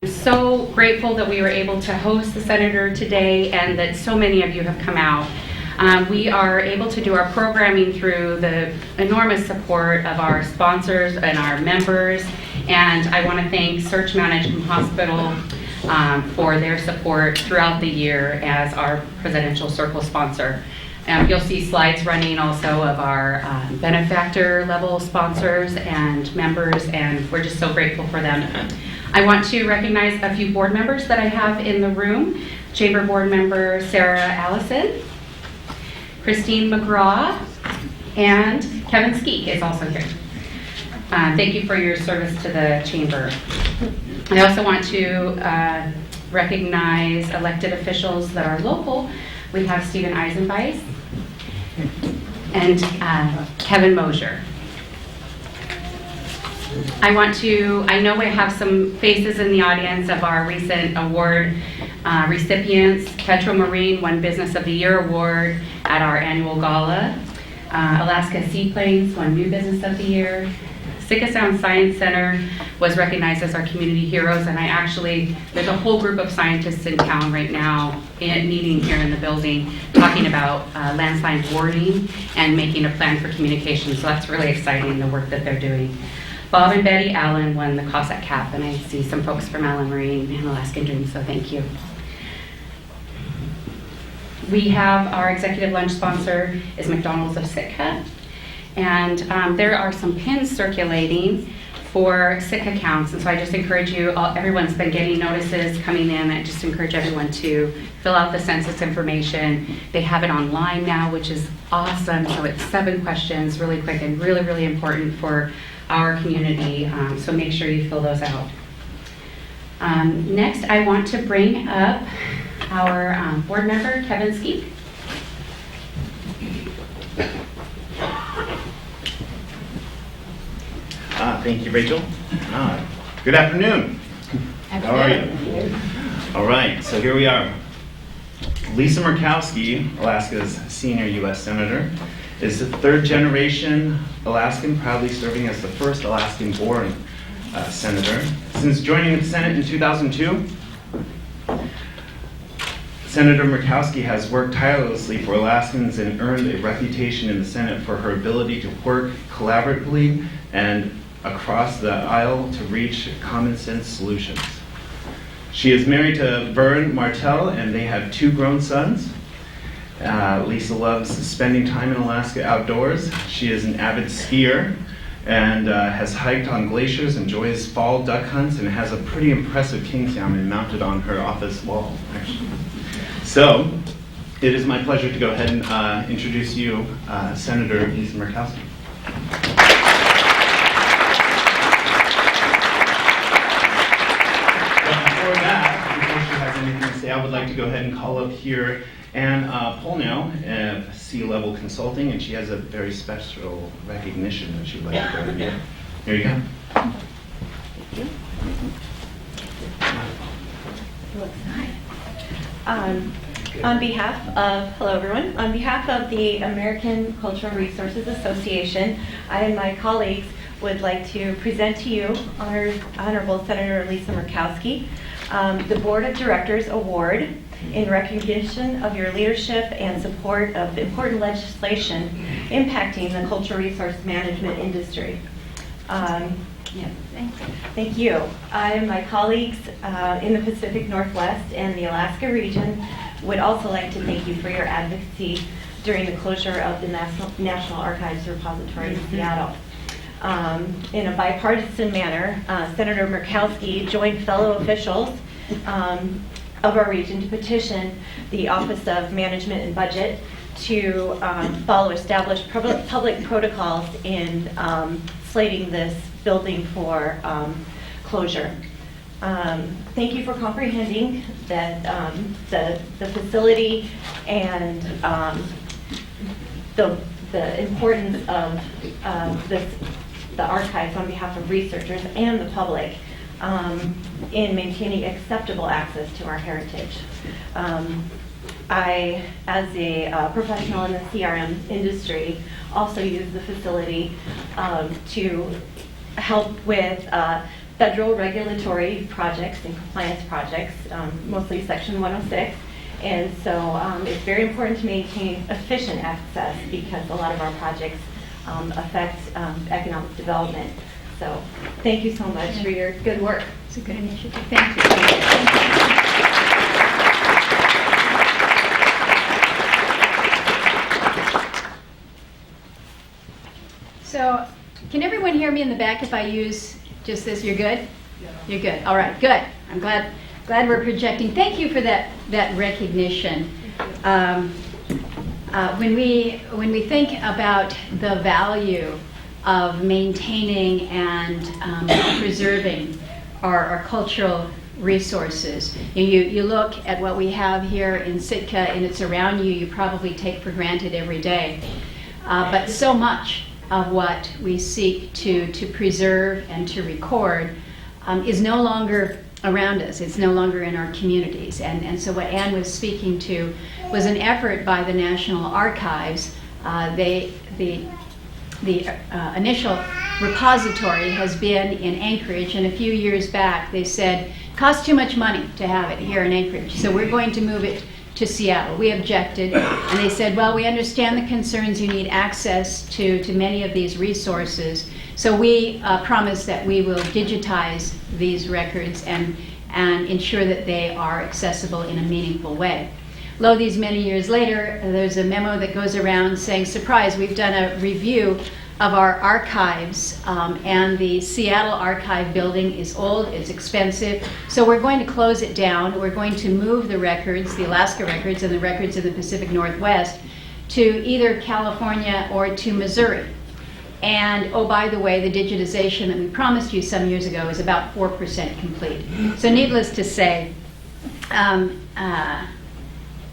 So grateful that we were able to host the senator today and that so many of you have come out. We are able to do our programming through the enormous support of our sponsors and our members, and I want to thank Search Management Hospital for their support throughout the year as our Presidential Circle sponsor. You'll see slides running also of our benefactor level sponsors and members, and we're just so grateful for them. I want to recognize a few board members that I have in the room. Chamber Board Member Sarah Allison, Christine McGraw, and Kevin Skeek is also here. Thank you for your service to the Chamber. I also want to recognize elected officials that are local. We have Stephen Eisenbeis and Kevin Mosier. I know we have some faces in the audience of our recent award recipients. Petro Marine won Business of the Year award at our annual gala. Alaska Seaplanes won New Business of the Year. Sitka Sound Science Center was recognized as our community heroes, and there's a whole group of scientists in town right now meeting here in the building talking about landslide warning and making a plan for communication, so that's really exciting, the work that they're doing. Bob and Betty Allen won the Cossack Cap, and I see some folks from Allen Marine and Alaskan Dreams, so thank you. We have our executive lunch sponsor is McDonald's of Sitka, and there are some pins circulating for Sitka counts, and so I just encourage you, everyone's been getting notices coming in, I just encourage everyone to fill out the census information. They have it online now, which is awesome, so it's 7 questions, really quick and really, really important for our community, so make sure you fill those out. Next, I want to bring up our board member, Kevin Skeek. Thank you, Rachel. Good afternoon. How are you? All right, so here we are. Lisa Murkowski, Alaska's senior U.S. Senator, is the 3rd generation Alaskan, proudly serving as the first Alaskan-born senator. Since joining the Senate in 2002, Senator Murkowski has worked tirelessly for Alaskans and earned a reputation in the Senate for her ability to work collaboratively and across the aisle to reach common sense solutions. She is married to Vern Martell, and they have 2 grown sons. Lisa loves spending time in Alaska outdoors. She is an avid skier and has hiked on glaciers, enjoys fall duck hunts, and has a pretty impressive king salmon mounted on her office wall, actually. So, it is my pleasure to go ahead and introduce you, Senator Lisa Murkowski. Before she has anything to say, I would like to go ahead and call up here Ann Polnow of Sea Level Consulting, and she has a very special recognition that she would like to go ahead. Here you go. Thank you. Hello everyone. On behalf of the American Cultural Resources Association, I and my colleagues would like to present to you Honorable Senator Lisa Murkowski, the Board of Directors Award in recognition of your leadership and support of important legislation impacting the cultural resource management industry. Thank you. I and my colleagues in the Pacific Northwest and the Alaska region would also like to thank you for your advocacy during the closure of the National Archives Repository in Seattle. In a bipartisan manner, Senator Murkowski joined fellow officials of our region to petition the Office of Management and Budget to follow established public protocols in slating this building for closure. Thank you for comprehending that the facility and the importance of the archives on behalf of researchers and the public in maintaining acceptable access to our heritage. I, as a professional in the CRM industry, also use the facility to help with federal regulatory projects and compliance projects, mostly Section 106. And so it's very important to maintain efficient access because a lot of our projects affect economic development. So thank you so much for your good work. It's a good initiative. Thank you. So, can everyone hear me in the back if I use just this? You're good? You're good. All right, good. I'm glad we're projecting. Thank you for that recognition. When we think about the value of maintaining and preserving our cultural resources, you look at what we have here in Sitka and it's around you, you probably take for granted every day. But so much of what we seek to preserve and to record is no longer around us. It's no longer in our communities. And so what Anne was speaking to was an effort by the National Archives. The initial repository has been in Anchorage, and a few years back they said, it costs too much money to have it here in Anchorage, so we're going to move it to Seattle. We objected, and they said, well, we understand the concerns. You need access to many of these resources. So we promise that we will digitize these records and ensure that they are accessible in a meaningful way. Lo, these many years later, there's a memo that goes around saying, surprise, we've done a review of our archives, and the Seattle Archive building is old, it's expensive, so we're going to close it down. We're going to move the records, the Alaska records and the records in the Pacific Northwest, to either California or to Missouri. And oh, by the way, the digitization that we promised you some years ago is about 4% complete. So needless to say,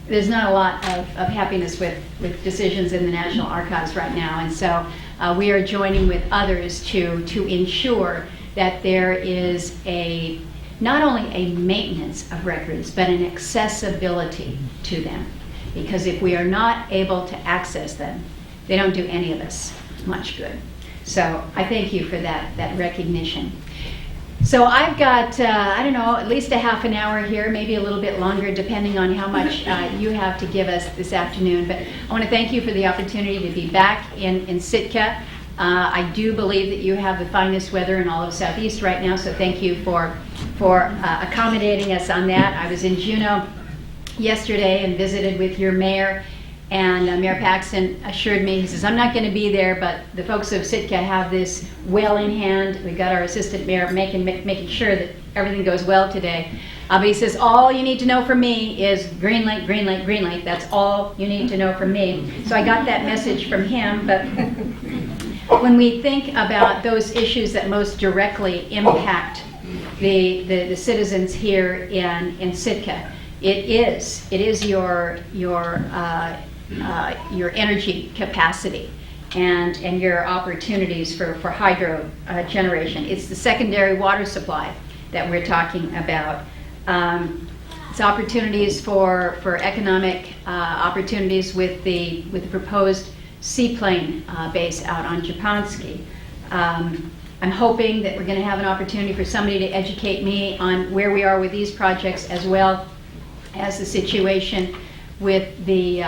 there's not a lot of happiness with decisions in the National Archives right now, and so we are joining with others to ensure that there is not only a maintenance of records, but an accessibility to them. Because if we are not able to access them, they don't do any of us much good. So I thank you for that recognition. So I've got, I don't know, at least a half an hour here, maybe a little bit longer, depending on how much you have to give us this afternoon. But I want to thank you for the opportunity to be back in Sitka. I do believe that you have the finest weather in all of Southeast right now, so thank you for accommodating us on that. I was in Juneau yesterday and visited with your mayor, and Mayor Paxton assured me, he says, I'm not going to be there, but the folks of Sitka have this well in hand. We got our assistant mayor making sure that everything goes well today. But he says, all you need to know from me is green light, green light, green light. That's all you need to know from me. So I got that message from him. But when we think about those issues that most directly impact the citizens here in Sitka, it is your energy capacity and your opportunities for hydro generation. It's the secondary water supply that we're talking about. It's opportunities for economic opportunities with the proposed seaplane base out on Japonski. I'm hoping that we're going to have an opportunity for somebody to educate me on where we are with these projects, as well as the situation with the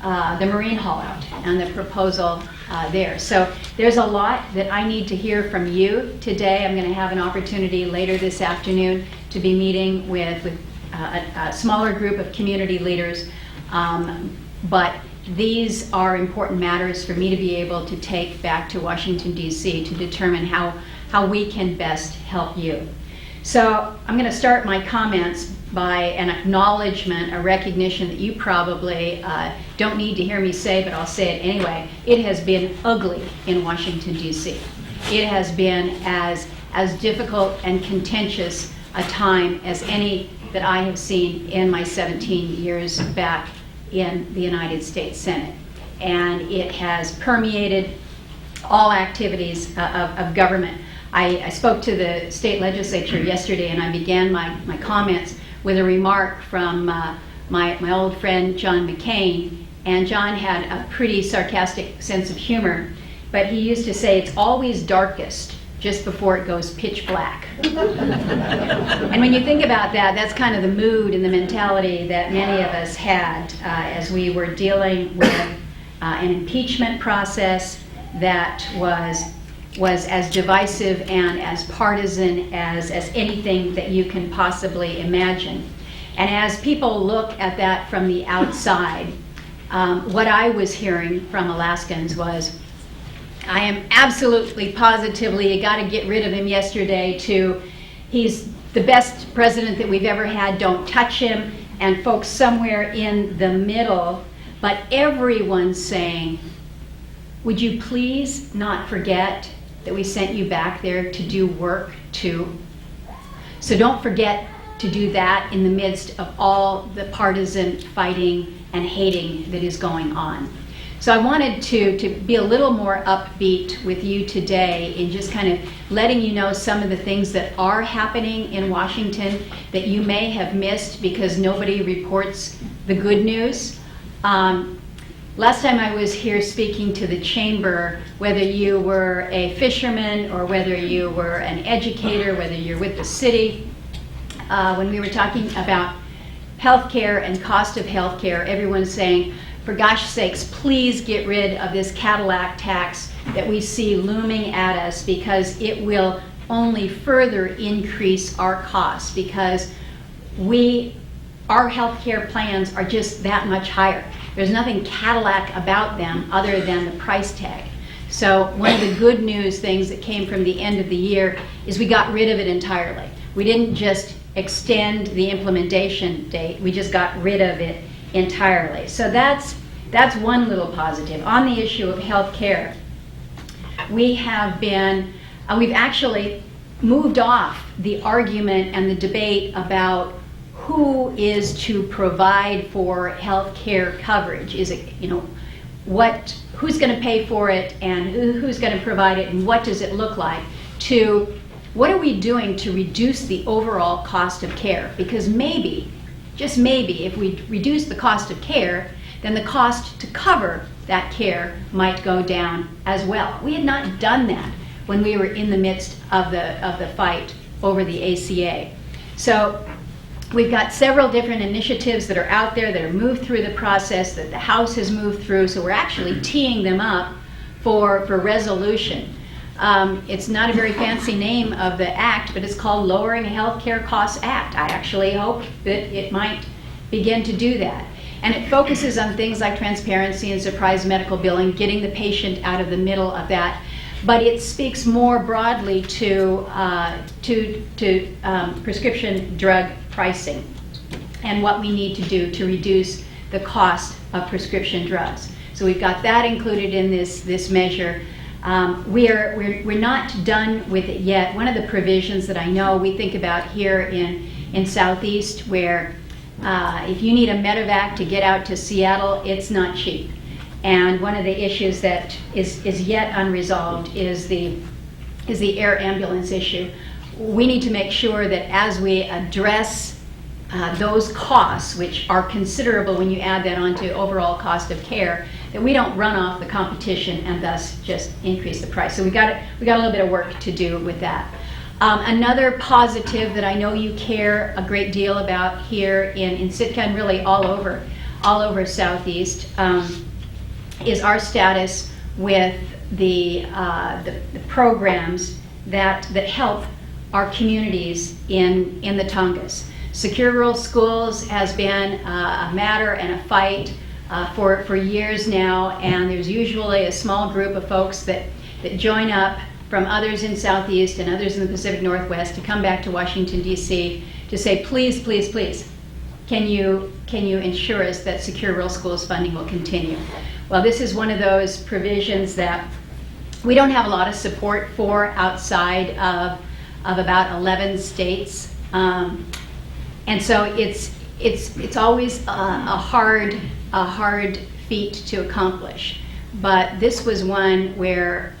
marine haul-out and the proposal there. So there's a lot that I need to hear from you today. I'm going to have an opportunity later this afternoon to be meeting with a smaller group of community leaders, but these are important matters for me to be able to take back to Washington, D.C. to determine how we can best help you. So I'm going to start my comments by an acknowledgement, a recognition that you probably don't need to hear me say, but I'll say it anyway. It has been ugly in Washington, D.C. It has been as difficult and contentious a time as any that I have seen in my 17 years back in the United States Senate. And it has permeated all activities of government. I spoke to the state legislature yesterday, and I began my comments with a remark from my old friend John McCain. And John had a pretty sarcastic sense of humor, but he used to say, it's always darkest just before it goes pitch black. And when you think about that, that's kind of the mood and the mentality that many of us had as we were dealing with an impeachment process that was as divisive and as partisan as anything that you can possibly imagine. And as people look at that from the outside, what I was hearing from Alaskans was, I am absolutely positively, you got to get rid of him yesterday, to he's the best president that we've ever had, don't touch him, and folks somewhere in the middle. But everyone's saying, would you please not forget that we sent you back there to do work too? So don't forget to do that in the midst of all the partisan fighting and hating that is going on. So I wanted to be a little more upbeat with you today in just kind of letting you know some of the things that are happening in Washington that you may have missed because nobody reports the good news. Last time I was here speaking to the chamber, whether you were a fisherman or whether you were an educator, whether you're with the city, when we were talking about healthcare and cost of healthcare, everyone's saying, for gosh sakes, please get rid of this Cadillac tax that we see looming at us, because it will only further increase our costs, because our healthcare plans are just that much higher. There's nothing Cadillac about them other than the price tag. So one of the good news things that came from the end of the year is we got rid of it entirely. We didn't just extend the implementation date, we just got rid of it entirely. So that's one little positive. On the issue of health care, we've actually moved off the argument and the debate about who is to provide for health care coverage. Is it, who's going to pay for it and who's going to provide it and what does it look like, to what are we doing to reduce the overall cost of care? Because maybe, just maybe, if we reduce the cost of care, then the cost to cover that care might go down as well. We had not done that when we were in the midst of the fight over the ACA. So we've got several different initiatives that are out there that are moved through the process, that the House has moved through, so we're actually teeing them up for resolution. It's not a very fancy name of the act, but it's called Lowering Healthcare Costs Act. I actually hope that it might begin to do that. And it focuses on things like transparency and surprise medical billing, getting the patient out of the middle of that. But it speaks more broadly to prescription drug pricing and what we need to do to reduce the cost of prescription drugs. So we've got that included in this measure. We're not done with it yet. One of the provisions that I know we think about here in Southeast, where if you need a medevac to get out to Seattle, it's not cheap. And one of the issues that is yet unresolved is the air ambulance issue. We need to make sure that as we address those costs, which are considerable when you add that onto overall cost of care, that we don't run off the competition and thus just increase the price. So we got a little bit of work to do with that. Another positive that I know you care a great deal about here in Sitka and really all over Southeast is our status with the programs that help our communities in the Tongass. Secure Rural Schools has been a matter and a fight for years now, and there's usually a small group of folks that join up from others in Southeast and others in the Pacific Northwest to come back to Washington, D.C. to say, please, please, please, can you ensure us that Secure Rural Schools funding will continue? Well, this is one of those provisions that we don't have a lot of support for outside of about 11 states. And so it's always a hard feat to accomplish. But this was one where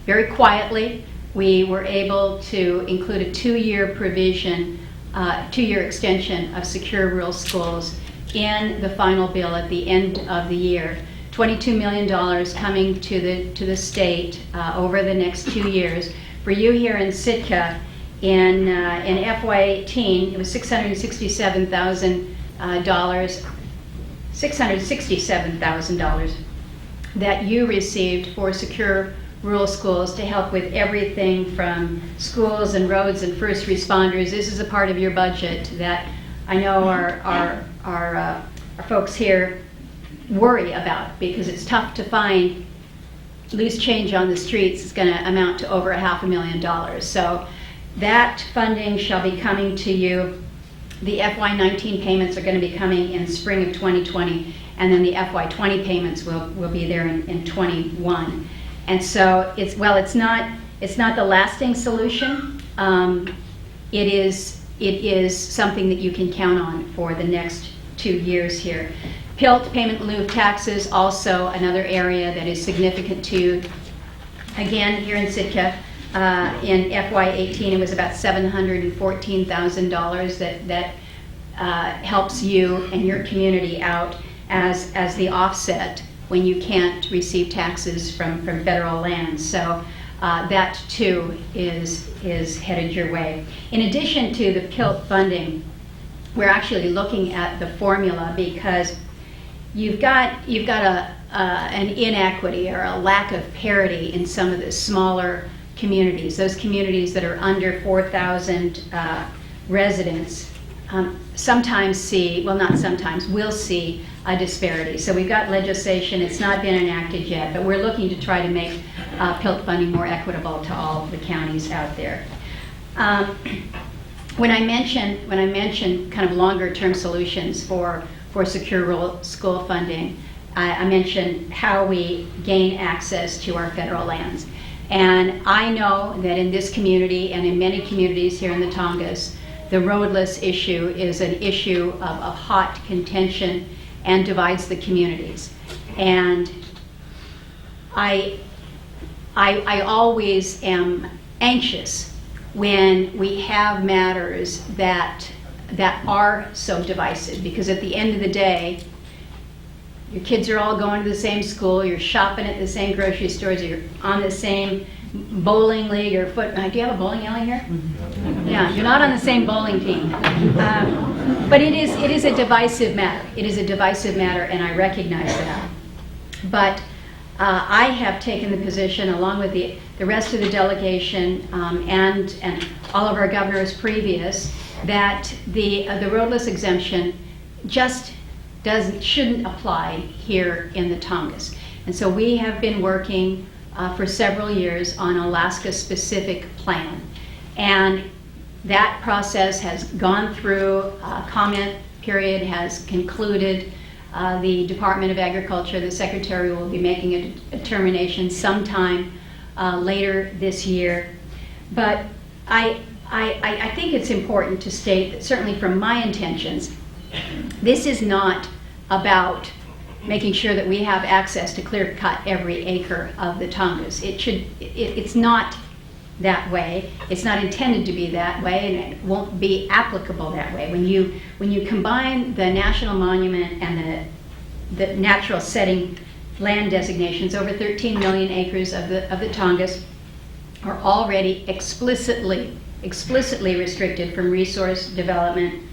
very quietly we were able to include a 2-year provision, 2-year extension of Secure Rural Schools in the final bill at the end of the year. $22 million coming to the state over the next 2 years For you here in Sitka, in FY18, it was $667,000 that you received for secure rural schools to help with everything from schools and roads and first responders. This is a part of your budget that I know our folks here worry about, because it's tough to find loose change on the streets. It's going to amount to over $500,000. So that funding shall be coming to you. The FY19 payments are going to be coming in spring of 2020, and then the FY20 payments will be there in 21. And so it's not the lasting solution. It is something that you can count on for the next 2 years here. PILT, payment in lieu of taxes, also another area that is significant to you. Again, here in Sitka, in FY18, it was about $714,000 that helps you and your community out as the offset when you can't receive taxes from federal lands. So that too is headed your way. In addition to the PILT funding, we're actually looking at the formula, because you've got an inequity or a lack of parity in some of the smaller communities. Those communities that are under 4,000 residents sometimes see, well, not sometimes, will see a disparity. So we've got legislation. It's not been enacted yet, but we're looking to try to make PILT funding more equitable to all the counties out there. When I mention kind of longer-term solutions for secure rural school funding, I mentioned how we gain access to our federal lands. And I know that in this community and in many communities here in the Tongass, the roadless issue is an issue of hot contention and divides the communities. And I always am anxious when we have matters that are so divisive, because at the end of the day, your kids are all going to the same school, you're shopping at the same grocery stores, you're on the same bowling league or foot. Do you have a bowling alley here? Yeah, you're not on the same bowling team. But it is a divisive matter. It is a divisive matter, and I recognize that. But I have taken the position, along with the rest of the delegation and all of our governors previous, that the roadless exemption just shouldn't apply here in the Tongass. And so we have been working for several years on an Alaska-specific plan. And that process has gone through, comment period has concluded. The Department of Agriculture, the Secretary, will be making a determination sometime later this year. But I think it's important to state that, certainly from my intentions, this is not about making sure that we have access to clear cut every acre of the Tongass. It's not that way. It's not intended to be that way, and it won't be applicable that way. When you combine the national monument and the natural setting land designations, over 13 million acres of the Tongass are already explicitly restricted from resource development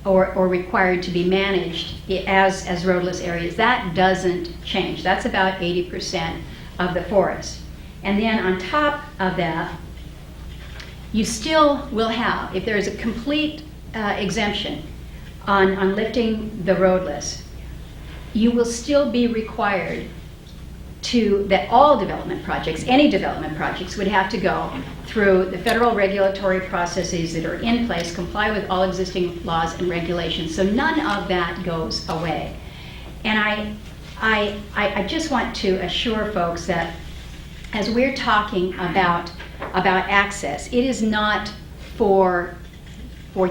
or required to be managed as roadless areas. That doesn't change. That's about 80% of the forest. And then on top of that, you still will have, if there is a complete exemption on lifting the roadless, you will still be required that all development projects, any development projects, would have to go through the federal regulatory processes that are in place, comply with all existing laws and regulations. So none of that goes away. And I just want to assure folks that as we're talking about access, it is not for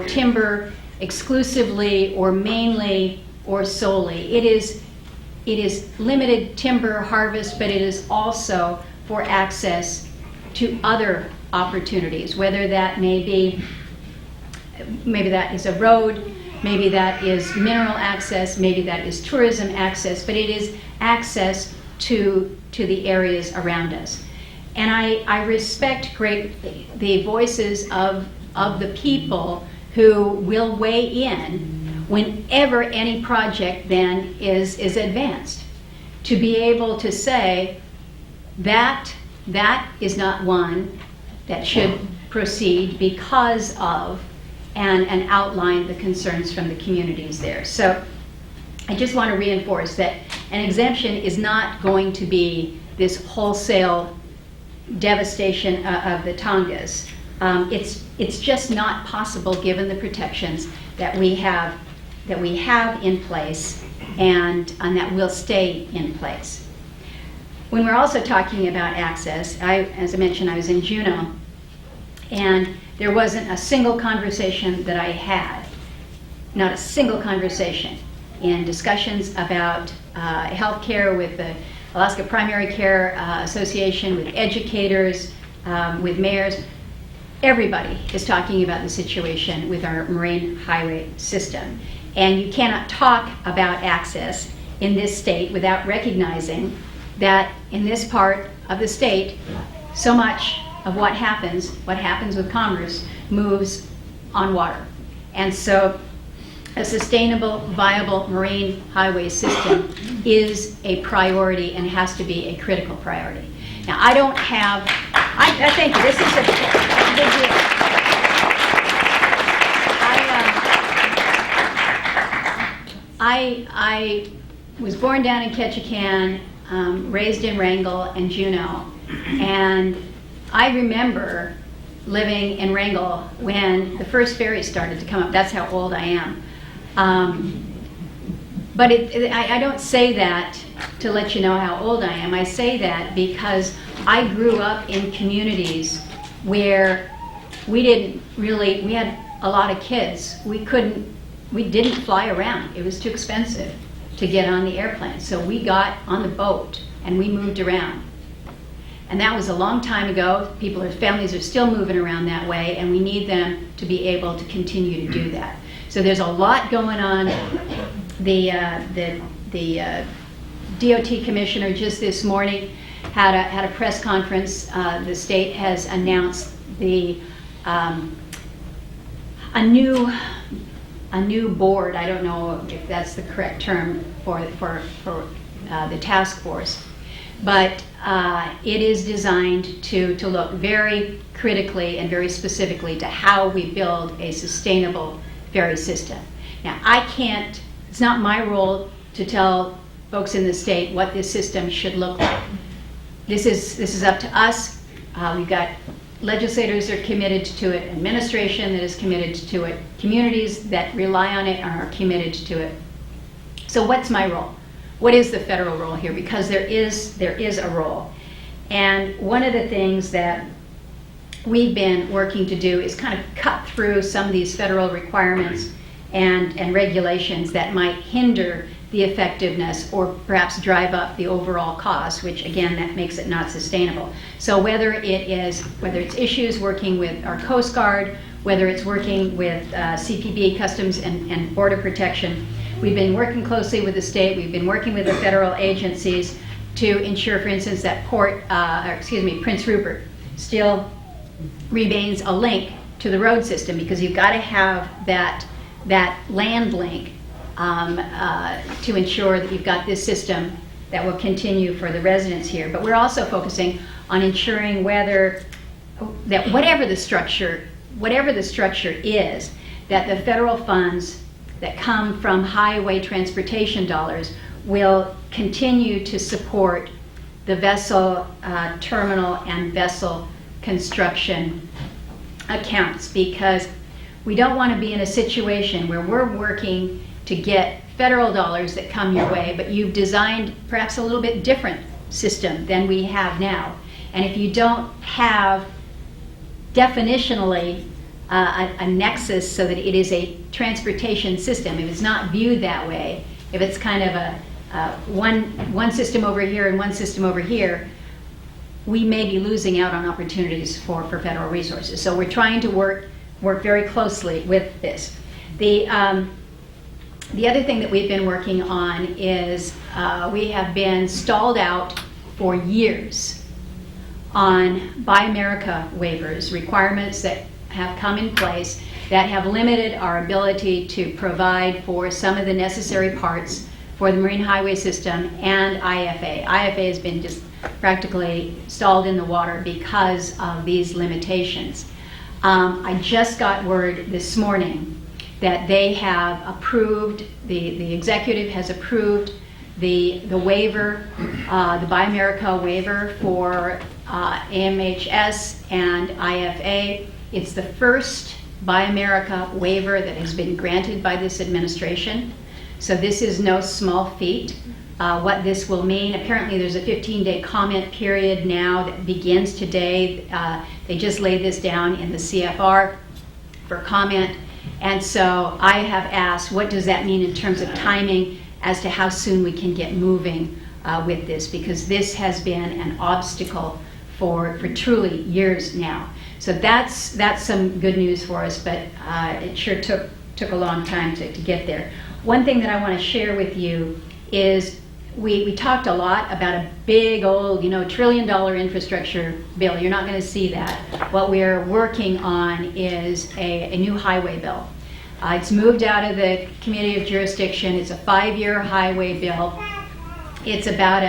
timber exclusively or mainly or solely. It is limited timber harvest, but it is also for access to other opportunities, whether that maybe that is a road, maybe that is mineral access, maybe that is tourism access, but it is access to the areas around us. And I respect greatly the voices of the people who will weigh in whenever any project then is advanced. To be able to say that is not one that should proceed because of, and outline the concerns from the communities there. So I just want to reinforce that an exemption is not going to be this wholesale devastation of the Tongass. It's just not possible given the protections that we have in place and that will stay in place. When we're also talking about access, as I mentioned, I was in Juneau, and there wasn't a single conversation that I had, not a single conversation, in discussions about health care with the Alaska Primary Care Association, with educators, with mayors. Everybody is talking about the situation with our marine highway system. And you cannot talk about access in this state without recognizing that in this part of the state, so much of what happens with commerce, moves on water. And so a sustainable, viable marine highway system is a priority and has to be a critical priority. Now, I don't have, I thank you, this is a big deal. I was born down in Ketchikan, raised in Wrangell and Juneau, and I remember living in Wrangell when the first ferry started to come up. That's how old I am. But I don't say that to let you know how old I am. I say that because I grew up in communities where we had a lot of kids. We didn't fly around. It was too expensive to get on the airplane. So we got on the boat and we moved around. And that was a long time ago. Families are still moving around that way, and we need them to be able to continue to do that. So there's a lot going on. The DOT commissioner just this morning had a press conference. The state has announced a new board. I don't know if that's the correct term for the task force, but it is designed to look very critically and very specifically to how we build a sustainable ferry system. Now, it's not my role to tell folks in the state what this system should look like. This is up to us. We've got legislators that are committed to it, administration that is committed to it, communities that rely on it are committed to it. So what's my role? What is the federal role here? Because there is a role. And one of the things that we've been working to do is kind of cut through some of these federal requirements and regulations that might hinder the effectiveness or perhaps drive up the overall cost, which again, that makes it not sustainable. So whether it's issues working with our Coast Guard, whether it's working with CPB, Customs and Border Protection, we've been working closely with the state, we've been working with the federal agencies to ensure, for instance, that Prince Rupert still remains a link to the road system, because you've got to have that land link to ensure that you've got this system that will continue for the residents here. But we're also focusing on ensuring that whatever the structure is, that the federal funds that come from highway transportation dollars will continue to support the vessel terminal and vessel construction accounts, because we don't want to be in a situation where we're working to get federal dollars that come your way, but you've designed perhaps a little bit different system than we have now. And if you don't have definitionally a nexus so that it is a transportation system, if it's not viewed that way, if it's kind of one system over here and one system over here, we may be losing out on opportunities for federal resources. So we're trying to work very closely with this. The other thing that we've been working on is we have been stalled out for years on Buy America waivers, requirements that have come in place that have limited our ability to provide for some of the necessary parts for the Marine Highway System and IFA. IFA has been just practically stalled in the water because of these limitations. I just got word this morning that they have approved, the executive has approved the waiver, the Buy America waiver for AMHS and IFA. It's the first Buy America waiver that has been granted by this administration. So this is no small feat. What this will mean, apparently there's a 15-day comment period now that begins today. They just laid this down in the CFR for comment. And so I have asked, what does that mean in terms of timing as to how soon we can get moving with this? Because this has been an obstacle for truly years now. So that's some good news for us, but it sure took a long time to get there. One thing that I want to share with you is we talked a lot about a big old, $1 trillion infrastructure bill. You're not going to see that. What we're working on is a new highway bill. It's moved out of the committee of jurisdiction. It's a 5-year highway bill. It's about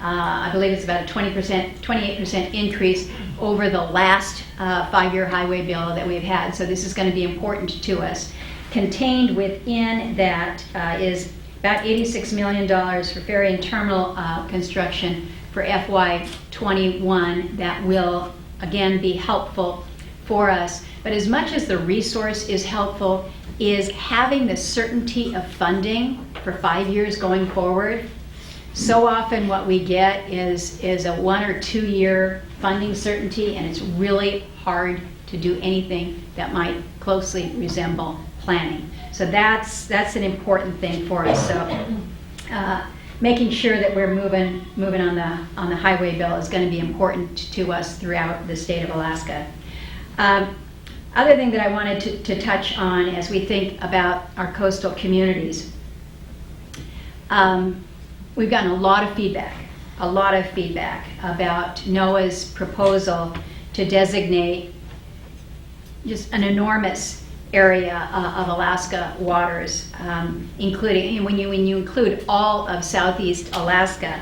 I believe it's about a 28% increase over the last 5-year highway bill that we've had. So this is going to be important to us. Contained within that is about $86 million for ferry and terminal construction for FY21 that will, again, be helpful for us. But as much as the resource is helpful, is having the certainty of funding for 5 years going forward. So often what we get is a 1 or 2 year funding certainty, and it's really hard to do anything that might closely resemble planning. So that's an important thing for us. So making sure that we're moving on the highway bill is going to be important to us throughout the state of Alaska. Other thing that I wanted to touch on as we think about our coastal communities, we've gotten a lot of feedback about NOAA's proposal to designate just an enormous area of Alaska waters, including, when you include all of Southeast Alaska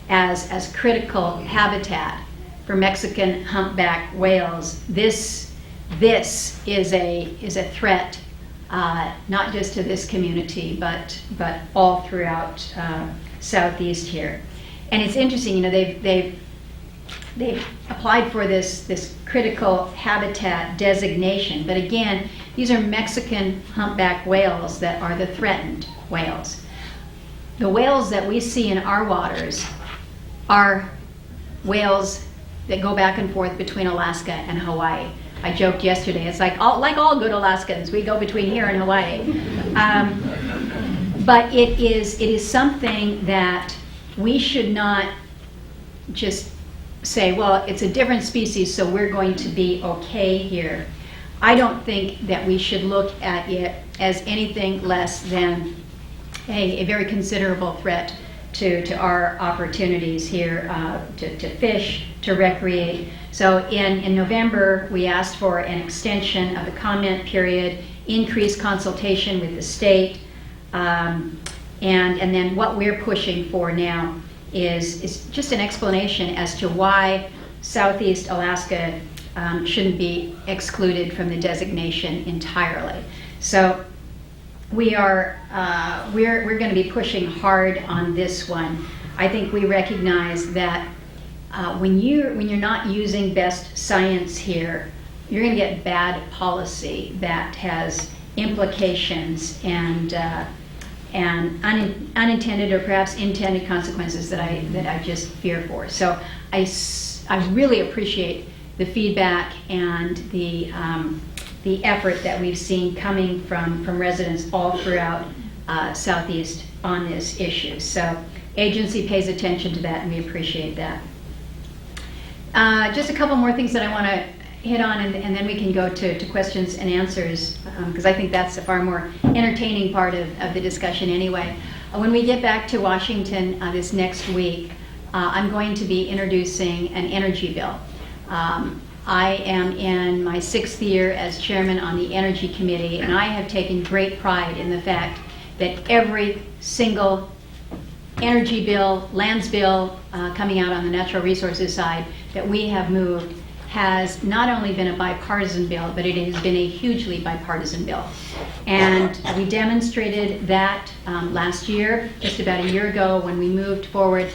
as critical habitat for Mexican humpback whales. This is a threat, not just to this community, but all throughout Southeast here. And it's interesting, they've applied for this critical habitat designation, but again, these are Mexican humpback whales that are the threatened whales. The whales that we see in our waters are whales that go back and forth between Alaska and Hawaii. I joked yesterday, it's like all good Alaskans, we go between here and Hawaii. But it is something that we should not just say, well, it's a different species, so we're going to be okay here. I don't think that we should look at it as anything less than a very considerable threat to our opportunities here to fish, to recreate. So in November, we asked for an extension of the comment period, increased consultation with the state, and then what we're pushing for now is just an explanation as to why Southeast Alaska shouldn't be excluded from the designation entirely. So we're going to be pushing hard on this one. I think we recognize that when you're not using best science here, you're going to get bad policy that has implications and unintended or perhaps intended consequences that I just fear for. So I really appreciate the feedback and the effort that we've seen coming from residents all throughout Southeast on this issue. So agency pays attention to that, and we appreciate that. Just a couple more things that I want to hit on, and then we can go to questions and answers, because I think that's a far more entertaining part of the discussion anyway. When we get back to Washington this next week, I'm going to be introducing an energy bill. I am in my 6th year as chairman on the Energy Committee, and I have taken great pride in the fact that every single energy bill, lands bill coming out on the natural resources side that we have moved has not only been a bipartisan bill, but it has been a hugely bipartisan bill. And we demonstrated that last year, just about a year ago, when we moved forward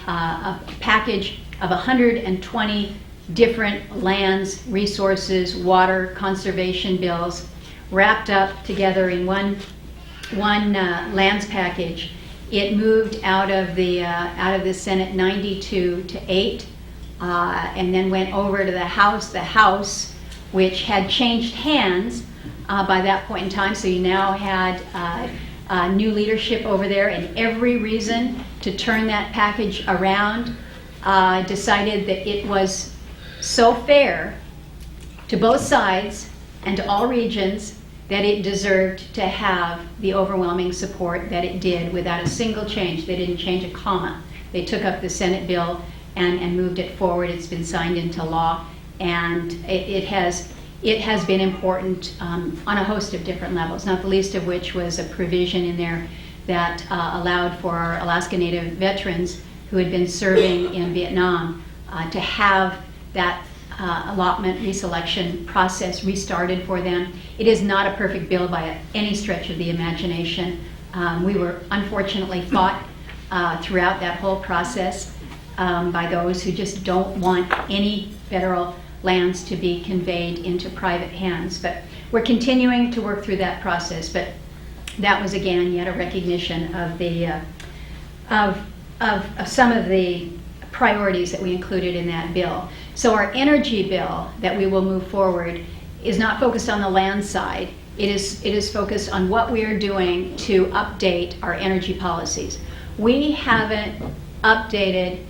a package of 120 different lands, resources, water, conservation bills wrapped up together in one lands package. It moved out of the Senate 92 to 8, and then went over to the House. The House, which had changed hands by that point in time, so you now had new leadership over there, and every reason to turn that package around. Decided that it was so fair to both sides and to all regions that it deserved to have the overwhelming support that it did without a single change. They didn't change a comma. They took up the Senate bill and moved it forward. It's been signed into law, and it has been important on a host of different levels, not the least of which was a provision in there that allowed for our Alaska Native veterans who had been serving in Vietnam to have that allotment reselection process restarted for them. It is not a perfect bill by any stretch of the imagination. We were unfortunately fought throughout that whole process by those who just don't want any federal lands to be conveyed into private hands. But we're continuing to work through that process. But that was again yet a recognition of the of some of the priorities that we included in that bill. So our energy bill that we will move forward is not focused on the land side. It is focused on what we are doing to update our energy policies. We haven't updated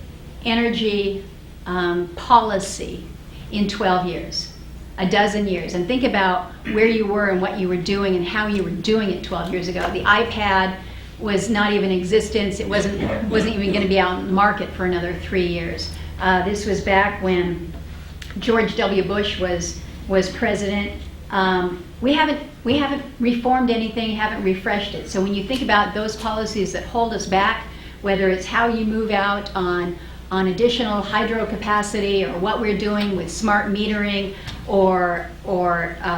energy policy in 12 years, a dozen years. And think about where you were and what you were doing and how you were doing it 12 years ago. The iPad was not even in existence. It wasn't even going to be out in the market for another 3 years. This was back when George W. Bush was president. We haven't reformed anything, haven't refreshed it. So when you think about those policies that hold us back, whether it's how you move out on additional hydro capacity, or what we're doing with smart metering, or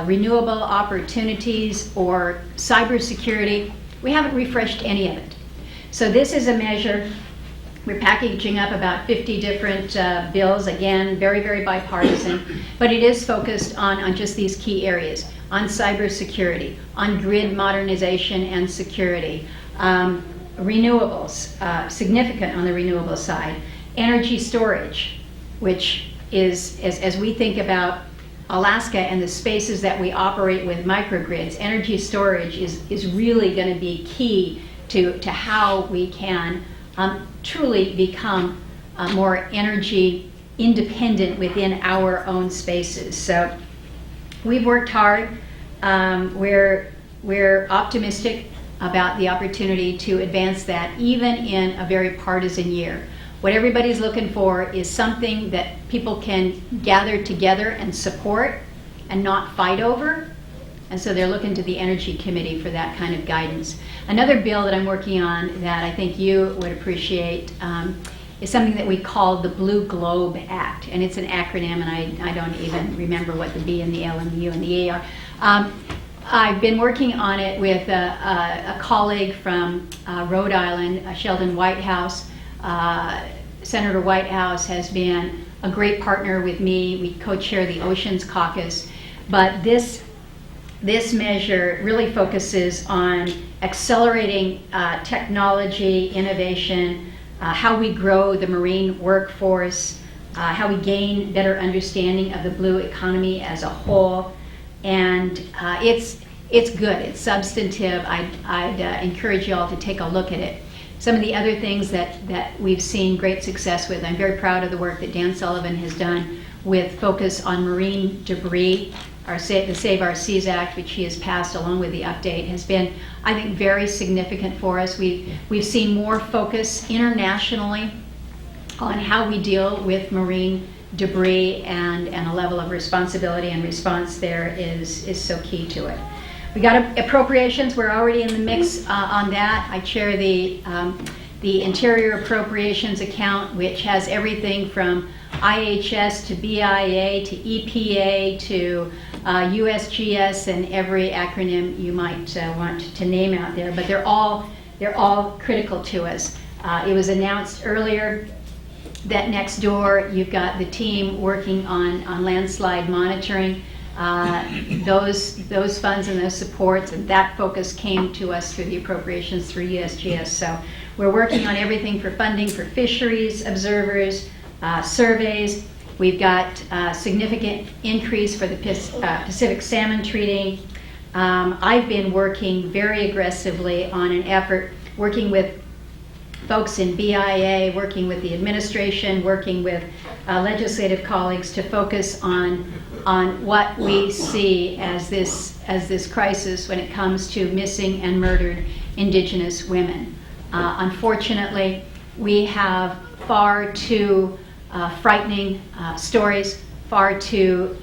renewable opportunities, or cybersecurity, we haven't refreshed any of it. So this is a measure. We're packaging up about 50 different bills, again, very, very bipartisan, but it is focused on just these key areas: on cybersecurity, on grid modernization and security, renewables, significant on the renewable side, energy storage, which is, as we think about Alaska and the spaces that we operate with microgrids, energy storage is really going to be key to how we can truly become more energy independent within our own spaces. So we've worked hard. We're optimistic about the opportunity to advance that even in a very partisan year. What everybody's looking for is something that people can gather together and support and not fight over. And so they're looking to the Energy Committee for that kind of guidance. Another bill that I'm working on that I think you would appreciate is something that we call the Blue Globe Act. And it's an acronym, and I don't even remember what the B and the L and the U and the E are. I've been working on it with a colleague from Rhode Island, Sheldon Whitehouse. Senator Whitehouse has been a great partner with me. We co-chair the Oceans Caucus. But this measure really focuses on accelerating technology, innovation, how we grow the marine workforce, how we gain better understanding of the blue economy as a whole. And it's good, it's substantive. I'd encourage you all to take a look at it. Some of the other things that we've seen great success with, I'm very proud of the work that Dan Sullivan has done with focus on marine debris. The Save Our Seas Act, which he has passed along with the update, has been, I think, very significant for us. We've seen more focus internationally on how we deal with marine debris and a level of responsibility and response there is so key to it. We got appropriations. We're already in the mix on that. I chair the Interior Appropriations account, which has everything from IHS to BIA to EPA to USGS and every acronym you might want to name out there. But they're all critical to us. It was announced earlier that next door you've got the team working on landslide monitoring. Those funds and those supports and that focus came to us through the appropriations through USGS. So we're working on everything for funding for fisheries observers, surveys. We've got significant increase for the Pacific salmon treating. I've been working very aggressively on an effort, working with folks in BIA, working with the administration, working with legislative colleagues to focus on what we see as this crisis when it comes to missing and murdered Indigenous women. Unfortunately, we have far too frightening stories, far too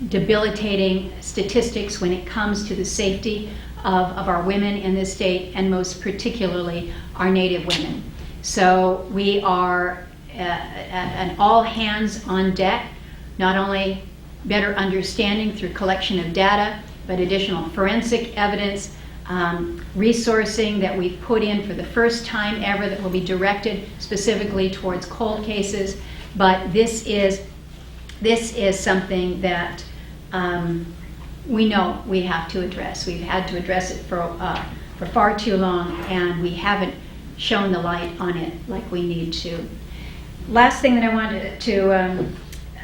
debilitating statistics when it comes to the safety of our women in this state, and most particularly our Native women. So we are an all hands on deck, not only better understanding through collection of data, but additional forensic evidence, resourcing that we've put in for the first time ever that will be directed specifically towards cold cases. But this is something that we know we have to address. We've had to address it for far too long, and we haven't shone the light on it like we need to. Last thing that I wanted to,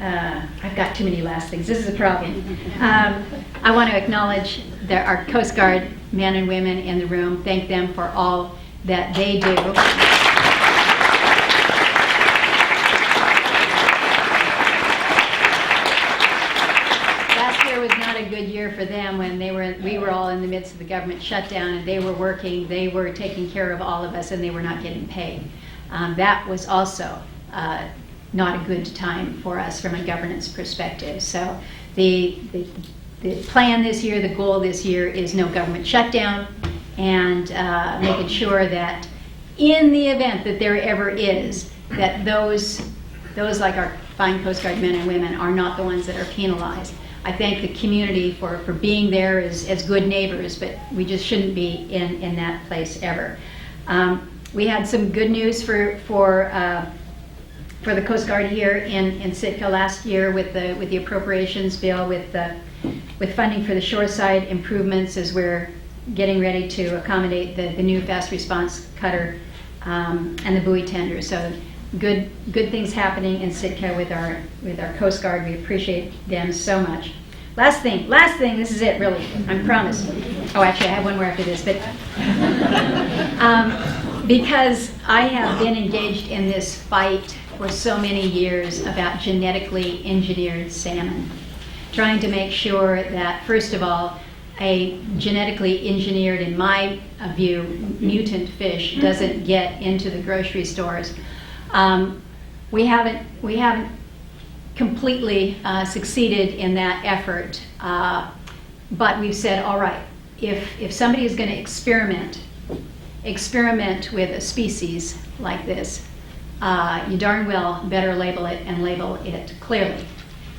I've got too many last things. This is a problem. I want to acknowledge our Coast Guard men and women in the room. Thank them for all that they do. Was not a good year for them when we were all in the midst of the government shutdown, and they were working, they were taking care of all of us, and they were not getting paid. That was also not a good time for us from a governance perspective. So the plan this year, the goal this year is no government shutdown, and making sure that in the event that there ever is, that those like our fine Coast Guard men and women are not the ones that are penalized. I thank the community for being there as good neighbors, but we just shouldn't be in that place ever. We had some good news for the Coast Guard here in Sitka last year with the appropriations bill, with funding for the shoreside improvements as we're getting ready to accommodate the new fast response cutter and the buoy tender. So good things happening in Sitka with our Coast Guard. We appreciate them so much. Last thing, this is it really, I promise. Oh, actually I have one more after this, but because I have been engaged in this fight for so many years about genetically engineered salmon, trying to make sure that, first of all, a genetically engineered, in my view, mutant fish doesn't get into the grocery stores. We haven't completely succeeded in that effort, but we've said, all right, if somebody is going to experiment with a species like this, you darn well better label it, and label it clearly,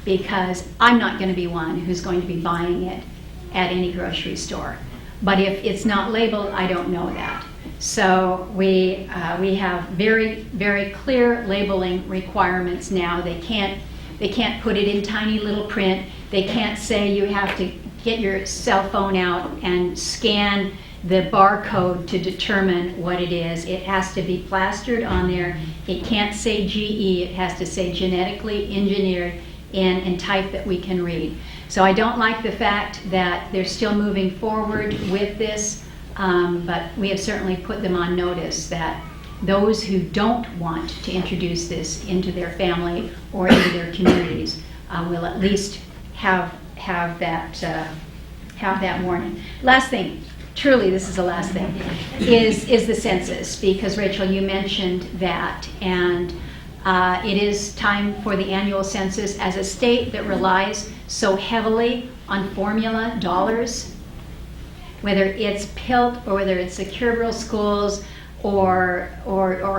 because I'm not going to be one who's going to be buying it at any grocery store. But if it's not labeled, I don't know that. So we have very, very clear labeling requirements now. They can't put it in tiny little print. They can't say you have to get your cell phone out and scan the barcode to determine what it is. It has to be plastered on there. It can't say GE. It has to say genetically engineered in type that we can read. So I don't like the fact that they're still moving forward with this, but we have certainly put them on notice that those who don't want to introduce this into their family or into their communities will at least have that warning. Last thing, truly this is the last thing, is the census, because Rachel, you mentioned that, and It is time for the annual census. As a state that relies so heavily on formula dollars, whether it's PILT or whether it's secure rural schools or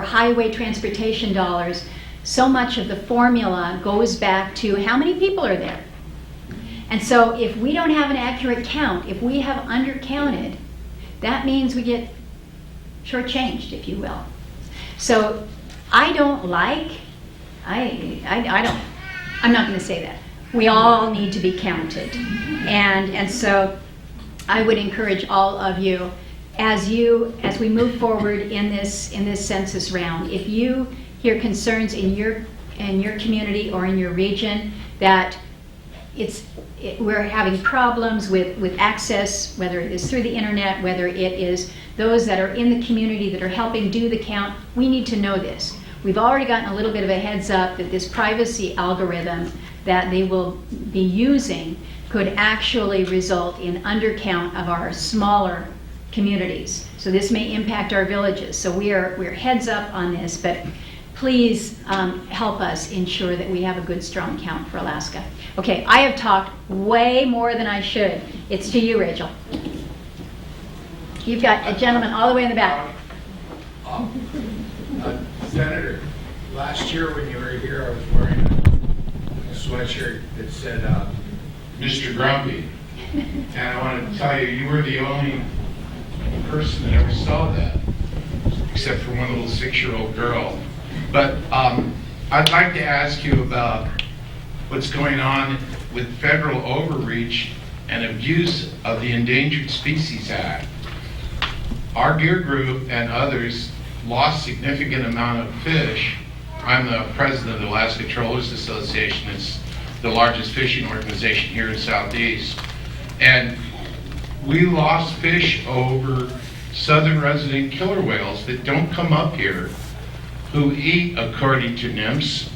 highway transportation dollars, so much of the formula goes back to how many people are there. And so if we don't have an accurate count, if we have undercounted, that means we get shortchanged, if you will. So I don't like, I'm not going to say that. We all need to be counted. And so I would encourage all of you, as we move forward in this census round, if you hear concerns in your community or in your region that we're having problems with access, whether it is through the internet, whether it is those that are in the community that are helping do the count, we need to know this. We've already gotten a little bit of a heads up that this privacy algorithm that they will be using could actually result in undercount of our smaller communities. So this may impact our villages. So we're heads up on this, but please help us ensure that we have a good, strong count for Alaska. Okay, I have talked way more than I should. It's to you, Rachel. You've got a gentleman all the way in the back. Senator, last year when you were here, I was wearing a sweatshirt that said, Mr. Grumpy. And I want to tell you, you were the only person that ever saw that, except for one little 6-year-old girl. But I'd like to ask you about what's going on with federal overreach and abuse of the Endangered Species Act. Our gear group and others lost significant amount of fish. I'm the president of the Alaska Trollers Association. It's the largest fishing organization here in Southeast. And we lost fish over southern resident killer whales that don't come up here, who eat, according to NIMS,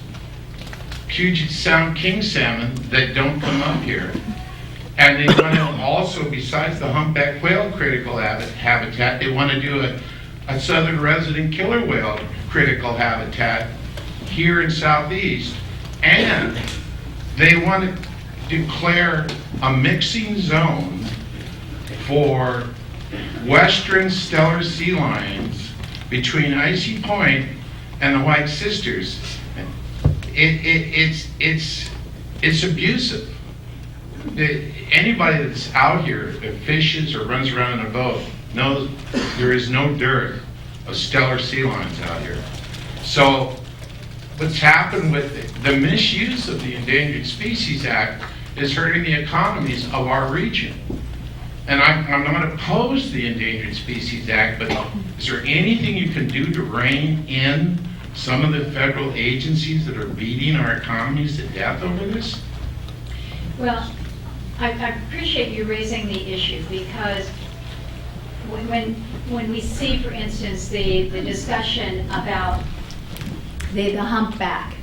Puget Sound king salmon that don't come up here. And they want to also, besides the humpback whale critical habitat, they want to do a southern resident killer whale critical habitat here in Southeast. And they want to declare a mixing zone for western stellar sea lions between Icy Point and the White Sisters. It's abusive. Anybody that's out here that fishes or runs around in a boat knows there is no dearth of stellar sea lions out here. So what's happened with the misuse of the Endangered Species Act is hurting the economies of our region. And I'm not opposed to the Endangered Species Act, but is there anything you can do to rein in some of the federal agencies that are beating our economies to death over this? Well, I appreciate you raising the issue, because when we see, for instance, the discussion about the humpback,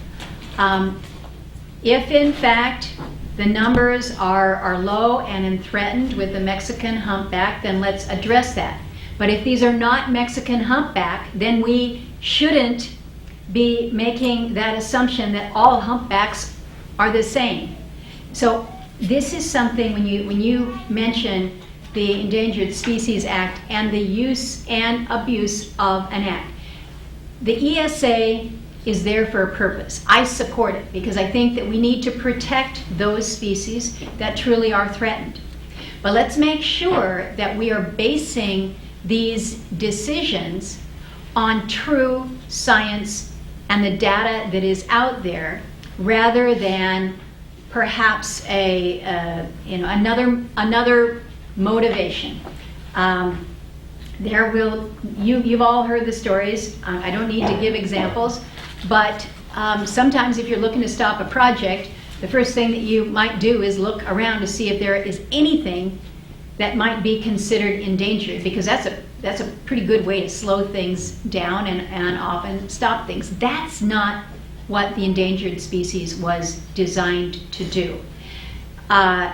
if in fact the numbers are low and threatened with the Mexican humpback, then let's address that. But if these are not Mexican humpback, then we shouldn't be making that assumption that all humpbacks are the same. So this is something, when you mention the Endangered Species Act and the use and abuse of an act, the ESA is there for a purpose. I support it because I think that we need to protect those species that truly are threatened. But let's make sure that we are basing these decisions on true science and the data that is out there, rather than perhaps another motivation. You've all heard the stories. I don't need to give examples, but sometimes if you're looking to stop a project, the first thing that you might do is look around to see if there is anything that might be considered endangered, because that's a pretty good way to slow things down and often stop things. That's not what the endangered species was designed to do.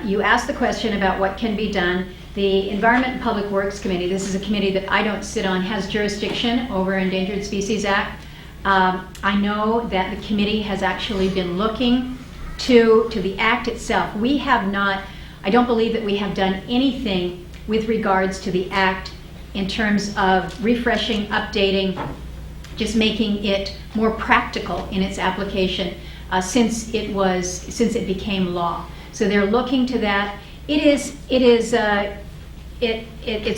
You asked the question about what can be done. The Environment and Public Works Committee, this is a committee that I don't sit on, has jurisdiction over Endangered Species Act. I know that the committee has actually been looking to the act itself. We have not, I don't believe that we have done anything with regards to the act in terms of refreshing, updating, just making it more practical in its application since it became law. So they're looking to that. It's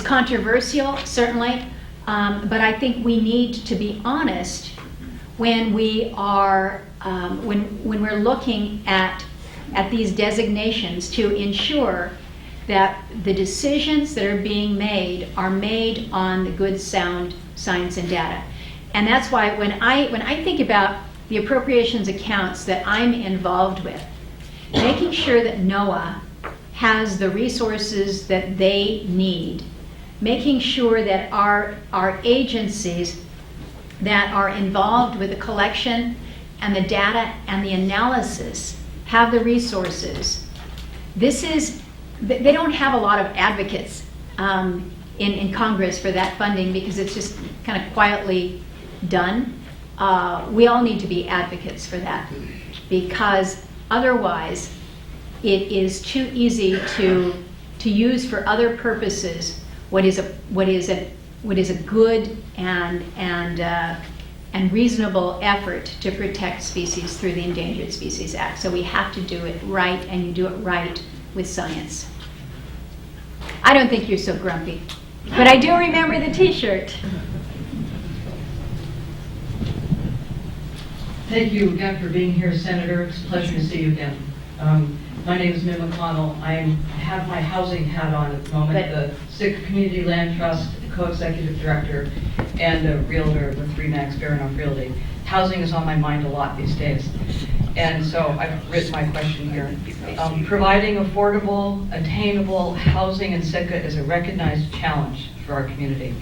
controversial, certainly, but I think we need to be honest when we are when we're looking at these designations to ensure that the decisions that are being made are made on the good, sound science and data. And that's why when I think about the appropriations accounts that I'm involved with, making sure that NOAA has the resources that they need, making sure that our agencies that are involved with the collection and the data and the analysis have the resources. They don't have a lot of advocates in Congress for that funding because it's just kind of quietly done. We all need to be advocates for that because otherwise it is too easy to use for other purposes what is a good and reasonable effort to protect species through the Endangered Species Act. So we have to do it right, and you do it right with science. I don't think you're so grumpy, but I do remember the T-shirt. Thank you again for being here, Senator. It's a pleasure to see you again. My name is Min McConnell. I have my housing hat on at the moment, the Sitka Community Land Trust co-executive director and a realtor with Remax Baranoff Realty. Housing is on my mind a lot these days. And so I've written my question here. Providing affordable, attainable housing in Sitka is a recognized challenge for our community.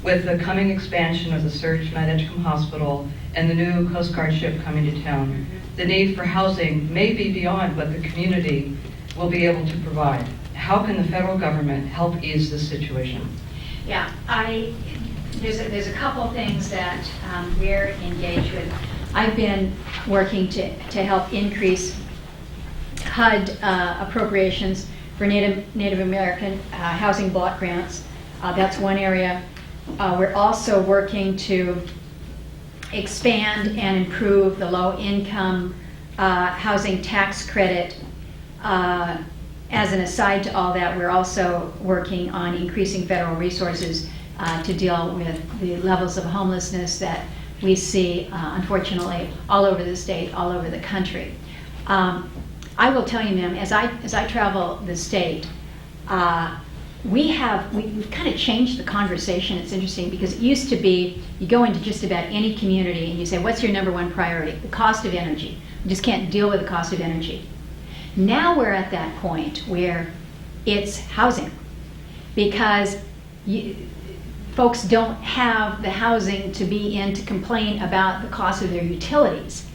With the coming expansion of the Surge Med Edgecombe Hospital and the new Coast Guard ship coming to town, the need for housing may be beyond what the community will be able to provide. How can the federal government help ease this situation? Yeah, there's a couple things that we're engaged with. I've been working to help increase HUD appropriations for Native American housing block grants. That's one area. We're also working to expand and improve the low-income housing tax credit. As an aside to all that, we're also working on increasing federal resources to deal with the levels of homelessness that we see, unfortunately, all over the state, all over the country. I will tell you, ma'am, as I travel the state, we've kind of changed the conversation. It's interesting because it used to be you go into just about any community and you say, what's your number one priority? The cost of energy. We just can't deal with the cost of energy. Now we're at that point where it's housing because folks don't have the housing to be in to complain about the cost of their utilities.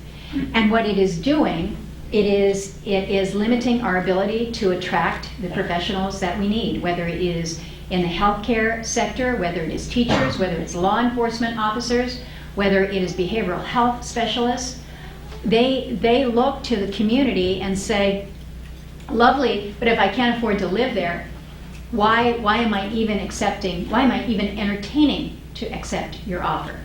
And what it is doing, it is limiting our ability to attract the professionals that we need, whether it is in the healthcare sector, whether it is teachers, whether it's law enforcement officers, whether it is behavioral health specialists. They look to the community and say, lovely, but if I can't afford to live there, why am I even entertaining to accept your offer?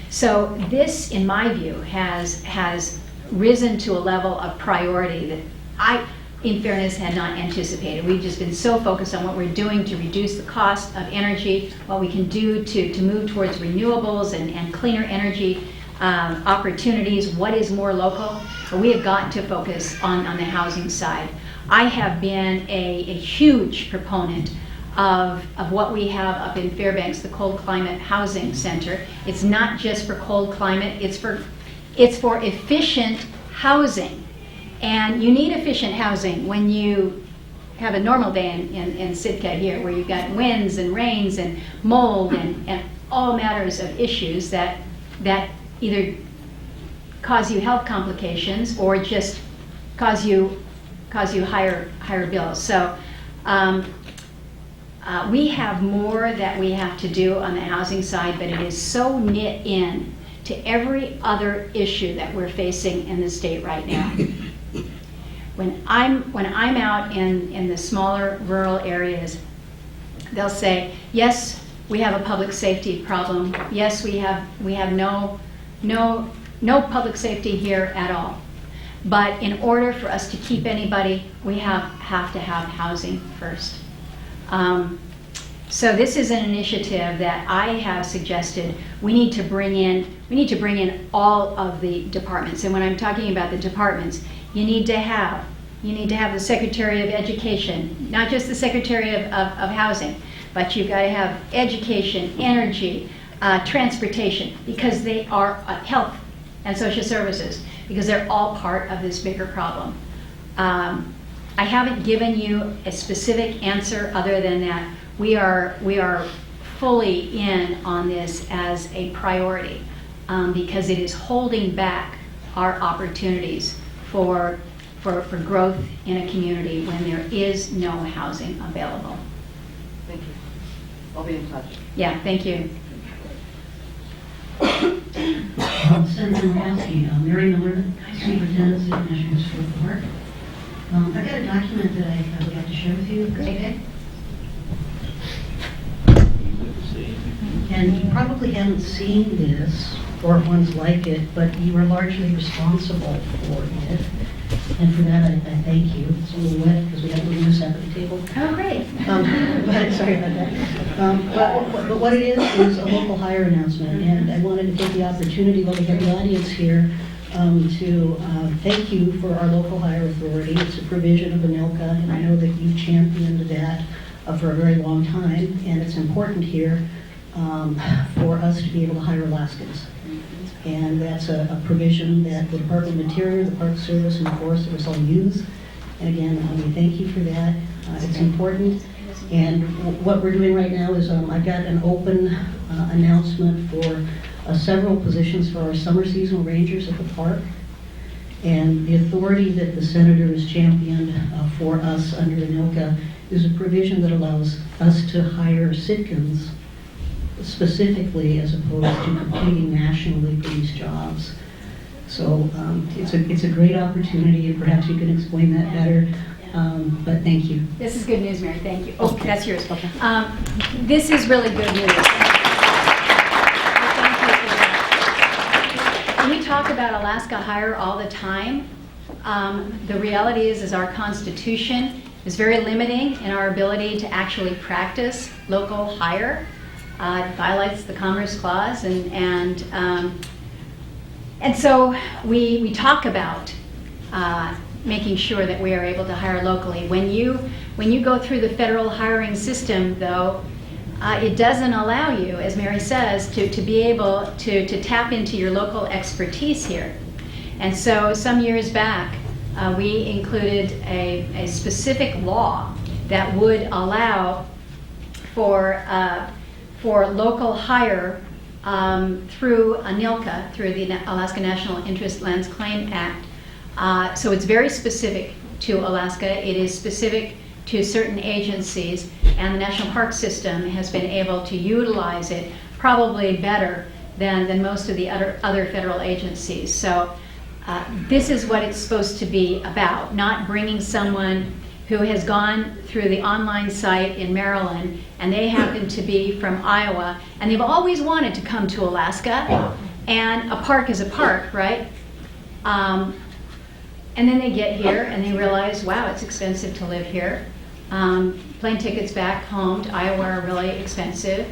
So this, in my view, has risen to a level of priority that I, in fairness, had not anticipated. We've just been so focused on what we're doing to reduce the cost of energy, what we can do to move towards renewables and cleaner energy opportunities, what is more local. But we have got to focus on the housing side. I have been a huge proponent of what we have up in Fairbanks, the Cold Climate Housing Center. It's not just for cold climate, it's for efficient housing. And you need efficient housing when you have a normal day in Sitka here, where you've got winds and rains and mold and all matters of issues that either cause you health complications or just cause you higher bills. So we have more that we have to do on the housing side, but it is so knit in to every other issue that we're facing in the state right now. When I'm out in the smaller rural areas, they'll say, yes, we have a public safety problem. Yes, we have no public safety here at all. But in order for us to keep anybody, we have to have housing first. So this is an initiative that I have suggested we need to bring in all of the departments. And when I'm talking about the departments, you need to have the Secretary of Education, not just the Secretary of Housing, but you've got to have education, energy, transportation, because they are health and social services, because they're all part of this bigger problem. I haven't given you a specific answer other than that we are fully in on this as a priority, because it is holding back our opportunities for growth in a community when there is no housing available. Thank you. I'll be in touch. Yeah, thank you. Senator Murkowski, Mary Miller, Superintendent of the National Historic Park. I've got a document that I would like to share with you, if that's okay. And you probably haven't seen this or ones like it, but you are largely responsible for it. And for that, I thank you. It's a little wet because we have a little mishap at the table. Oh, great. But sorry about that. But what it is a local hire announcement, and I wanted to take the opportunity while we have the audience here to thank you for our local hire authority. It's a provision of ANILCA, and I know that you've championed that for a very long time, and it's important here for us to be able to hire Alaskans. And that's a provision that the Department of Interior, the Park Service, and the Forest Service all use. And again, we thank you for that. It's important. And what we're doing right now is I've got an open announcement for several positions for our summer seasonal rangers at the park. And the authority that the Senator has championed for us under ANILCA is a provision that allows us to hire Sitkans specifically, as opposed to competing nationally for these jobs. So it's a great opportunity, and perhaps you can explain that better. But thank you. This is good news, Mary. Thank you. Okay. That's yours. Okay. This is really good news. Thank you for that. We talk about Alaska Hire all the time. The reality is our Constitution is very limiting in our ability to actually practice local hire. It violates the Commerce Clause, and so we talk about making sure that we are able to hire locally. When you go through the federal hiring system, though, it doesn't allow you, as Mary says, to be able to tap into your local expertise here. And so some years back, we included a specific law that would allow for local hire through ANILCA, through the Alaska National Interest Lands Claim Act. So it's very specific to Alaska. It is specific to certain agencies, and the National Park System has been able to utilize it probably better than most of the other federal agencies. So this is what it's supposed to be about, not bringing someone who has gone through the online site in Maryland, and they happen to be from Iowa, and they've always wanted to come to Alaska, and a park is a park, right? And then they get here and they realize, wow, it's expensive to live here. Plane tickets back home to Iowa are really expensive.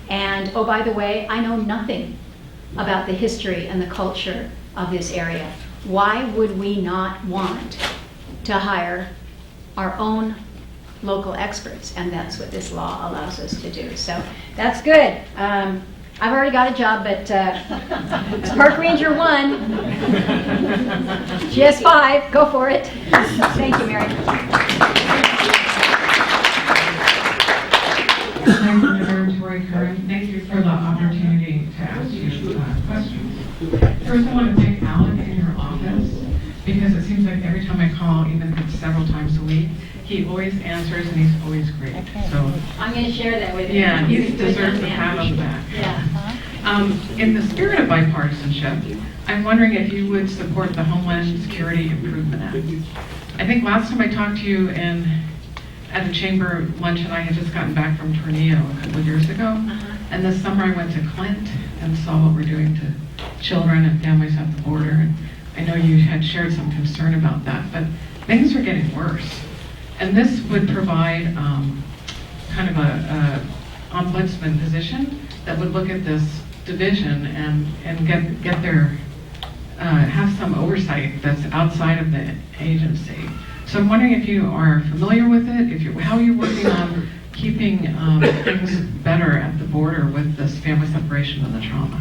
And oh, by the way, I know nothing about the history and the culture of this area. Why would we not want to hire our own local experts? And that's what this law allows us to do. So that's good. I've already got a job, but Park Ranger 1, GS5, go for it. Thank you, Mary. I'm Senator Tori Curran. Thank you for the opportunity to ask you questions. First, I want to thank Alan in your office, because it seems like every time I call, even if it's several times a week, he always answers and he's always great. So I'm going to share that with you. yeah, he deserves a pat on the back. Yeah. In the spirit of bipartisanship, I'm wondering if you would support the Homeland Security Improvement Act. I think last time I talked to you at the chamber luncheon, I had just gotten back from Tornillo a couple of years ago. And this summer I went to Clint and saw what we're doing to children and families at the border. And I know you had shared some concern about that, but things are getting worse. And this would provide kind of a ombudsman position that would look at this division and get their have some oversight that's outside of the agency. So I'm wondering if you are familiar with it, how you're working on keeping things better at the border with this family separation and the trauma.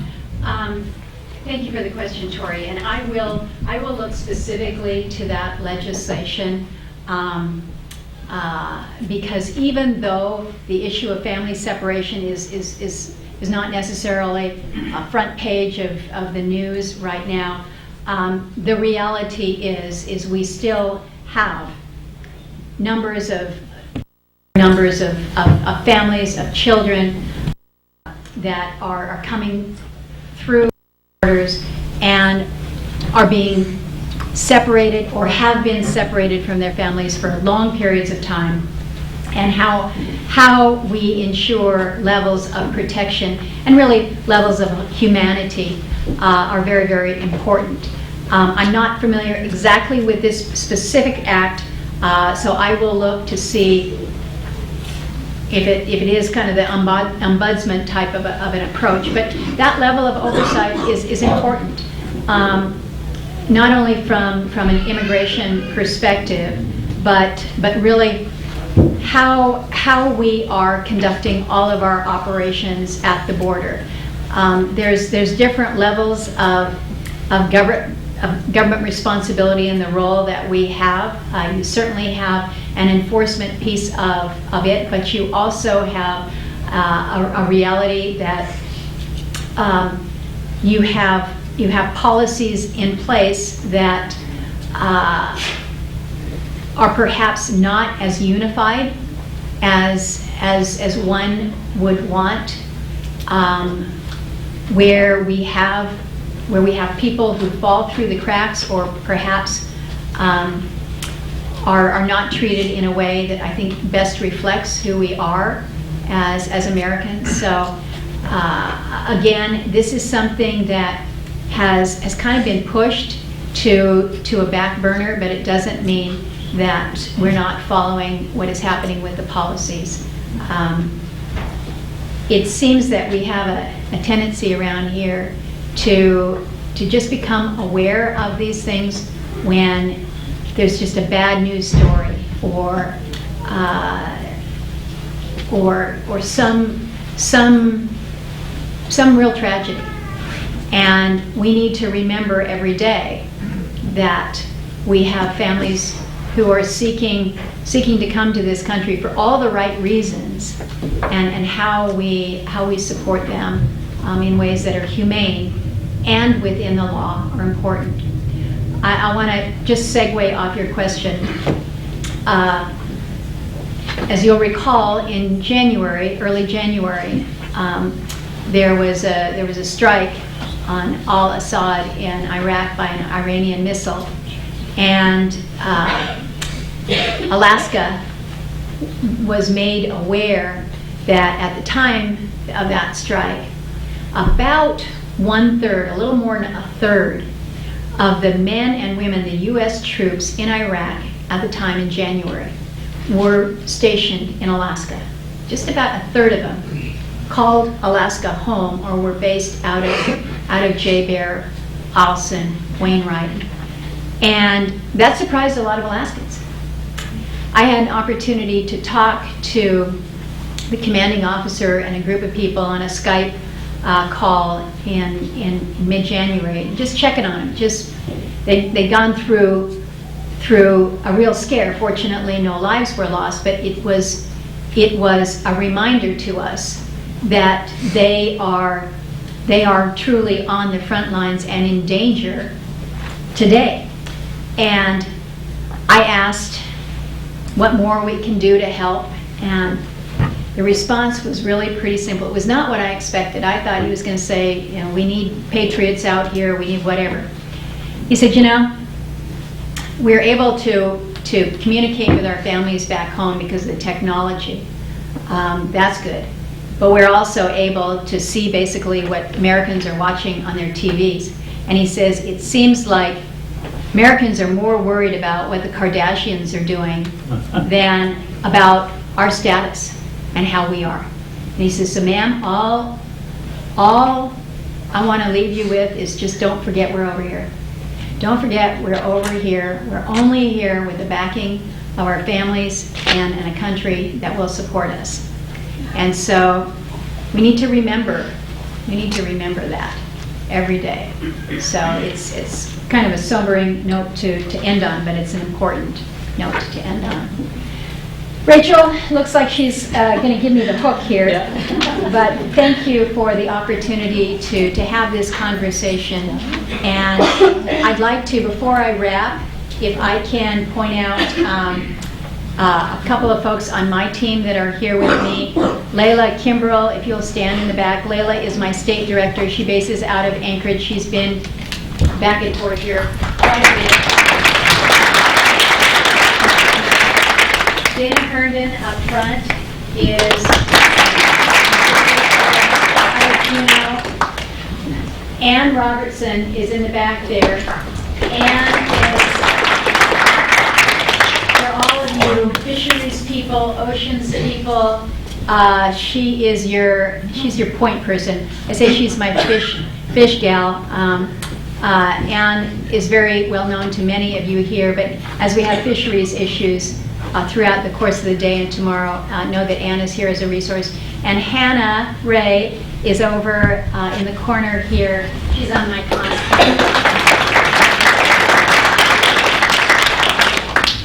Thank you for the question, Tori, and I will look specifically to that legislation because even though the issue of family separation is not necessarily a front page of the news right now, the reality is we still have numbers of families, of children that are coming through borders and are being separated or have been separated from their families for long periods of time, and how we ensure levels of protection and really levels of humanity are very, very important. I'm not familiar exactly with this specific act, so I will look to see if it is kind of the ombudsman type of an approach. But that level of oversight is important, not only from an immigration perspective, but really how we are conducting all of our operations at the border. There's different levels of government responsibility in the role that we have. You certainly have an enforcement piece of it, but you also have a reality that you have policies in place that are perhaps not as unified as one would want, where we have people who fall through the cracks or perhaps are not treated in a way that I think best reflects who we are as Americans. So again, this is something that has kind of been pushed to a back burner, but it doesn't mean that we're not following what is happening with the policies. It seems that we have a tendency around here to just become aware of these things when there's just a bad news story or some real tragedy. And we need to remember every day that we have families who are seeking to come to this country for all the right reasons, and how we support them in ways that are humane and within the law are important. I want to just segue off your question. As you'll recall, in early January, there was a strike on al-Assad in Iraq by an Iranian missile, and Alaska was made aware that at the time of that strike, about 1/3, a little more than a third, of the men and women, the U.S. troops in Iraq at the time in January, were stationed in Alaska. Just about a third of them called Alaska home or were based out of J-Bear, Alson, Wainwright. And that surprised a lot of Alaskans. I had an opportunity to talk to the commanding officer and a group of people on a Skype call in mid-January, just checking on them. They'd gone through a real scare. Fortunately, no lives were lost, but it was a reminder to us that they are truly on the front lines and in danger today. And I asked what more we can do to help, and The response was really pretty simple. It was not what I expected. I thought he was going to say, you know, we need patriots out here, we need whatever. He said, you know, we're able to communicate with our families back home because of the technology. That's good. But we're also able to see basically what Americans are watching on their TVs. And he says, it seems like Americans are more worried about what the Kardashians are doing than about our status and how we are. And he says, so ma'am, all I want to leave you with is just don't forget we're over here. Don't forget we're over here. We're only here with the backing of our families and a country that will support us. And so we need to remember that every day. So it's kind of a sobering note to end on, but it's an important note to end on. Rachel looks like she's going to give me the hook here, but thank you for the opportunity to have this conversation. And I'd like to, before I wrap, if I can point out a couple of folks on my team that are here with me. Layla Kimbrell, if you'll stand in the back. Layla is my state director. She bases out of Anchorage. She's been back and forth here quite a bit. Dana Herndon up front is Ann Robertson is in the back there. Ann is, for all of you fisheries people, oceans people, she's your point person. I say she's my fish gal. Ann is very well known to many of you here, but as we have fisheries issues throughout the course of the day and tomorrow, know that Ann is here as a resource. And Hannah Ray is over in the corner here. She's on my contact.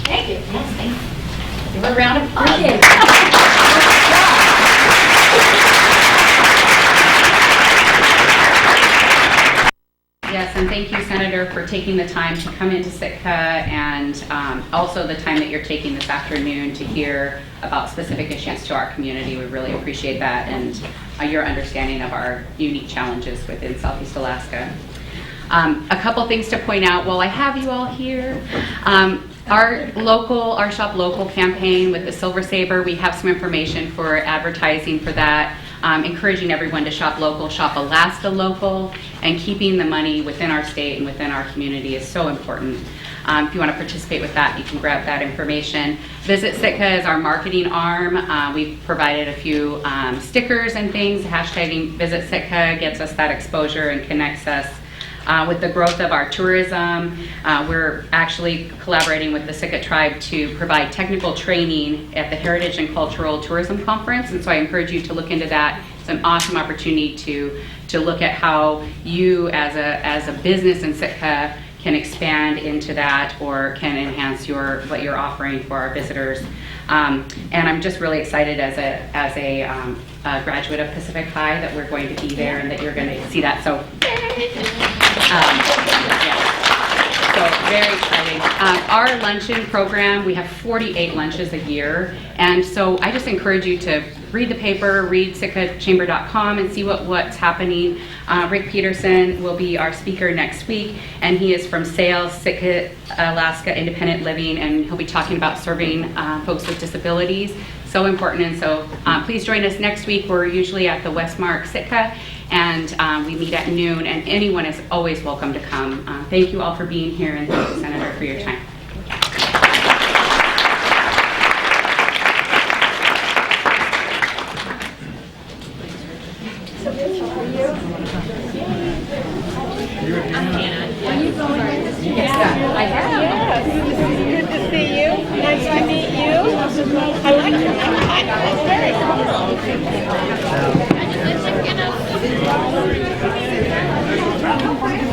Thank you. Yes, give her a round of applause. Yes, and thank you, Senator, for taking the time to come into Sitka and also the time that you're taking this afternoon to hear about specific issues to our community. We really appreciate that and your understanding of our unique challenges within Southeast Alaska. A couple things to point out while I have you all here. Our Shop Local campaign with the Silver Saber, we have some information for advertising for that. Encouraging everyone to shop local, shop Alaska local, and keeping the money within our state and within our community is so important. If you want to participate with that, you can grab that information. Visit Sitka is our marketing arm. We've provided a few stickers and things. Hashtagging Visit Sitka gets us that exposure and connects us with the growth of our tourism. We're actually collaborating with the Sitka tribe to provide technical training at the Heritage and Cultural Tourism Conference, and so I encourage you to look into that. It's an awesome opportunity to look at how you as a business in Sitka can expand into that or can enhance what you're offering for our visitors. And I'm just really excited as a graduate of Pacific High that we're going to be there and that you're going to see that. So, so very exciting. Our luncheon program, we have 48 lunches a year, and so I just encourage you to read the paper, read sitkachamber.com and see what's happening. Rick Peterson will be our speaker next week, and he is from SAIL, Sitka, Alaska Independent Living, and he'll be talking about serving folks with disabilities. So important, and so please join us next week. We're usually at the Westmark Sitka, and we meet at noon, and anyone is always welcome to come. Thank you all for being here, and thank you, Senator, for your time. Good to see you. Nice to meet you. I like your It's very cool.